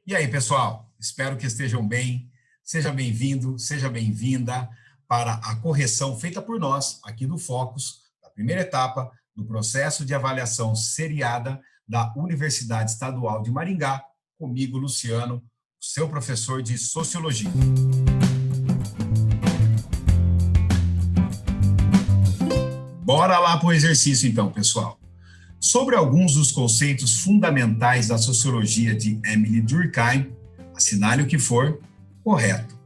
E aí, pessoal? Espero que estejam bem. Seja bem-vindo, seja bem-vinda para a correção feita por nós, aqui do Focus, da primeira etapa do processo de avaliação seriada da Universidade Estadual de Maringá, comigo, Luciano, seu professor de Sociologia. Bora lá para o exercício, então, pessoal. Sobre alguns dos conceitos fundamentais da sociologia de Emile Durkheim, assinale o que for correto.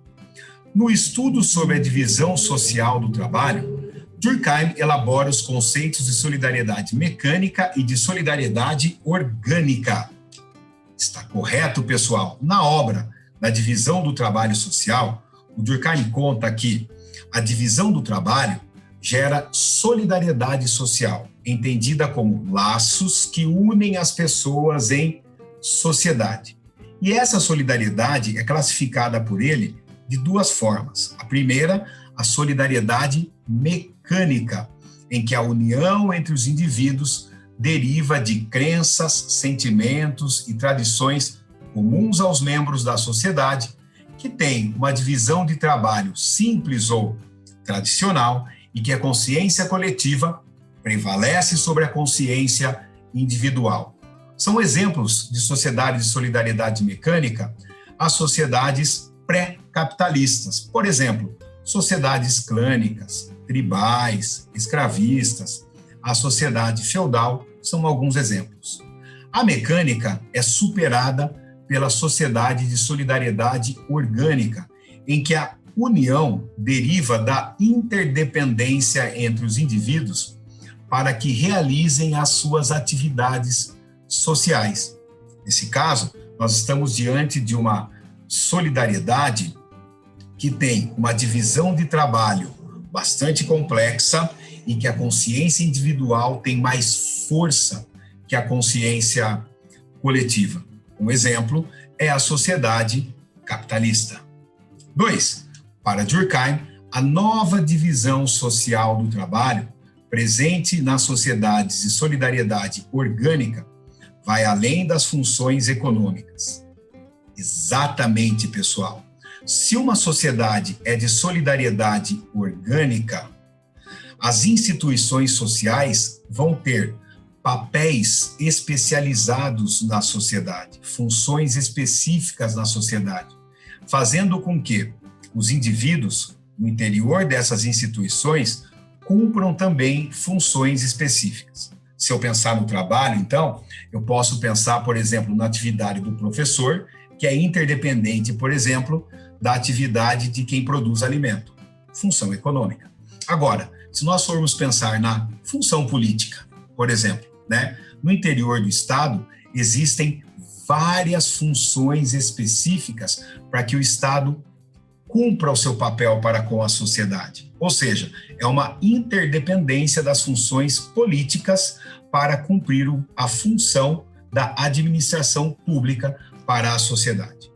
No estudo sobre a divisão social do trabalho, Durkheim elabora os conceitos de solidariedade mecânica e de solidariedade orgânica. Está correto, pessoal? Na obra da divisão do trabalho social, o Durkheim conta que a divisão do trabalho gera solidariedade social, entendida como laços que unem as pessoas em sociedade. E essa solidariedade é classificada por ele de duas formas. A primeira, a solidariedade mecânica, em que a união entre os indivíduos deriva de crenças, sentimentos e tradições comuns aos membros da sociedade, que tem uma divisão de trabalho simples ou tradicional e que a consciência coletiva prevalece sobre a consciência individual. São exemplos de sociedades de solidariedade mecânica as sociedades pré-capitalistas. Por exemplo, sociedades clânicas, tribais, escravistas, a sociedade feudal são alguns exemplos. A mecânica é superada pela sociedade de solidariedade orgânica, em que a união deriva da interdependência entre os indivíduos para que realizem as suas atividades sociais. Nesse caso, nós estamos diante de uma solidariedade que tem uma divisão de trabalho bastante complexa e que a consciência individual tem mais força que a consciência coletiva. Um exemplo é a sociedade capitalista. 2. Para Durkheim, a nova divisão social do trabalho, presente nas sociedades de solidariedade orgânica, vai além das funções econômicas. Exatamente, pessoal. Se uma sociedade é de solidariedade orgânica, as instituições sociais vão ter papéis especializados na sociedade, funções específicas na sociedade, fazendo com que os indivíduos, no interior dessas instituições, cumpram também funções específicas. Se eu pensar no trabalho, então, eu posso pensar, por exemplo, na atividade do professor, que é interdependente, por exemplo, da atividade de quem produz alimento, função econômica. Agora, se nós formos pensar na função política, por exemplo, no interior do Estado, existem várias funções específicas para que o Estado cumpra o seu papel para com a sociedade. Ou seja, é uma interdependência das funções políticas para cumprir a função da administração pública para a sociedade.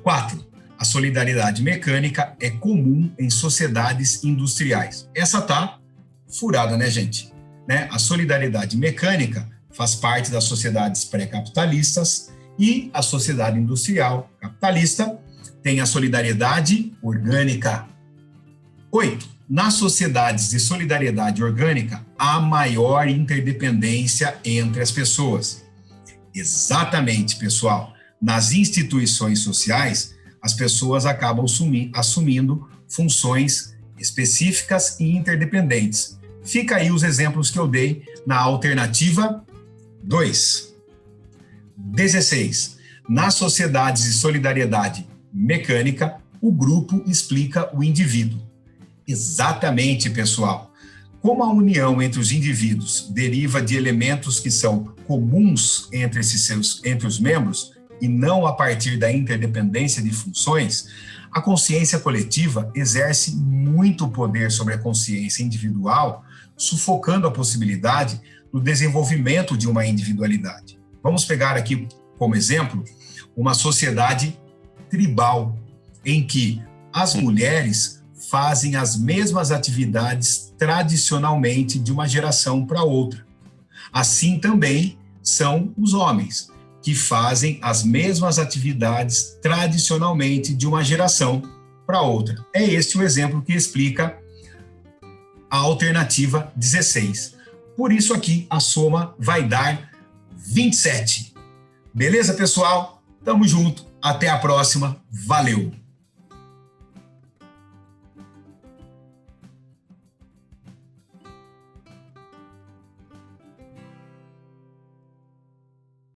4. A solidariedade mecânica é comum em sociedades industriais. Essa tá furada, né, gente? A solidariedade mecânica faz parte das sociedades pré-capitalistas e a sociedade industrial capitalista tem a solidariedade orgânica. 8. Nas sociedades de solidariedade orgânica, há maior interdependência entre as pessoas. Exatamente, pessoal. Nas instituições sociais, as pessoas acabam assumindo funções específicas e interdependentes. Fica aí os exemplos que eu dei na alternativa 2. 16. Nas sociedades de solidariedade mecânica, o grupo explica o indivíduo. Exatamente, pessoal. Como a união entre os indivíduos deriva de elementos que são comuns entre os membros e não a partir da interdependência de funções, a consciência coletiva exerce muito poder sobre a consciência individual, sufocando a possibilidade do desenvolvimento de uma individualidade. Vamos pegar aqui como exemplo uma sociedade tribal, em que as mulheres fazem as mesmas atividades tradicionalmente de uma geração para outra. Assim também são os homens. que fazem as mesmas atividades tradicionalmente de uma geração para outra. É este o exemplo que explica a alternativa 16. Por isso aqui a soma vai dar 27. Beleza, pessoal? Tamo junto. Até a próxima. Valeu!